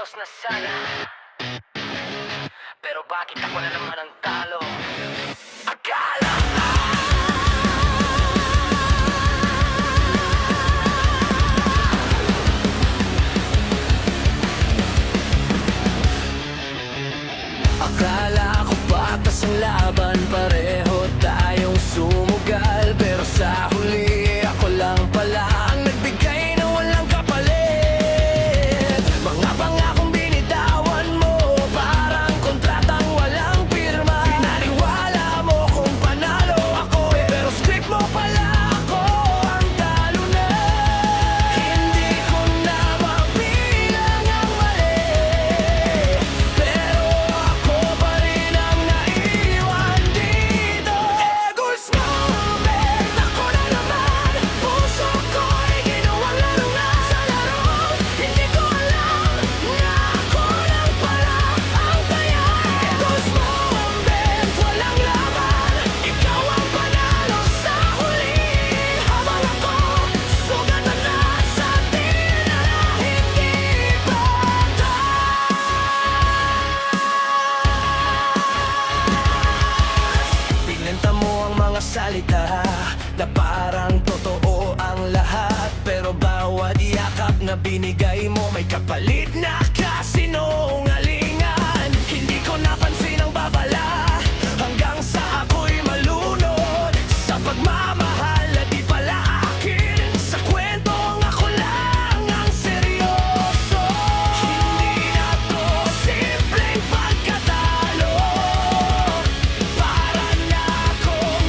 tapos na sana. Pero bakit ako na naman ang talo? Akala Akala ko patas ang laban, pareho tayong sumugal. Pero sa huli, ako lang pala ang nagbigay na walang kapalit. Mga pangakong binitawan mo, parang kontratang walang pirma. Pinaniwala mo kung panalo ako, pero script mo pala ako ang talo na. Hindi ko na mabilang ang mali, pero ako pa rin ang naiwan dito. Egos moment, ako na naman. Puso ko'y ginawang laro na sa laro. Hindi ko alam na ako lang pala ang taya. Egos moment, walang laban. Ikaw ang panalo sa huli. Habang ako, sugat na nasa tila na hindi Binenta mo ang mga salita na parang totoo ang lahat. Pero bawat yakap na binigay mo may kapalit na kasinungalingan. Hindi ko napansin ang babala hanggang sa ako'y malunod sa pagmamahal na di pala akin. Sa kwentong ako lang ang seryoso. Hindi na to simpleng pagkatalo, para na akong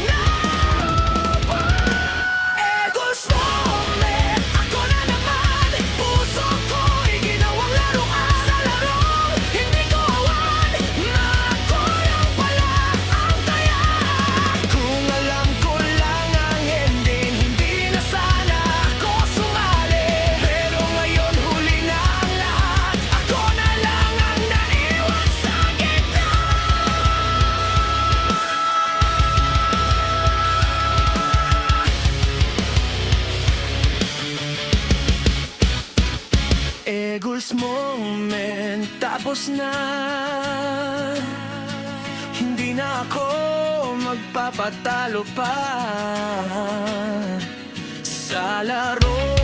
Egos moment, ako na naman. Puso ko'y ginawang laruan sa laro. Hindi ko awan na ako lang pala ang taya. Kung alam ko lang ang ending, hindi na sana ako sumali. Pero ngayon huli na ang lahat, ako na lang ang naiwan sa gitna. Egos moment, tapos na. Hindi na ako magpapatalo pa sa laro.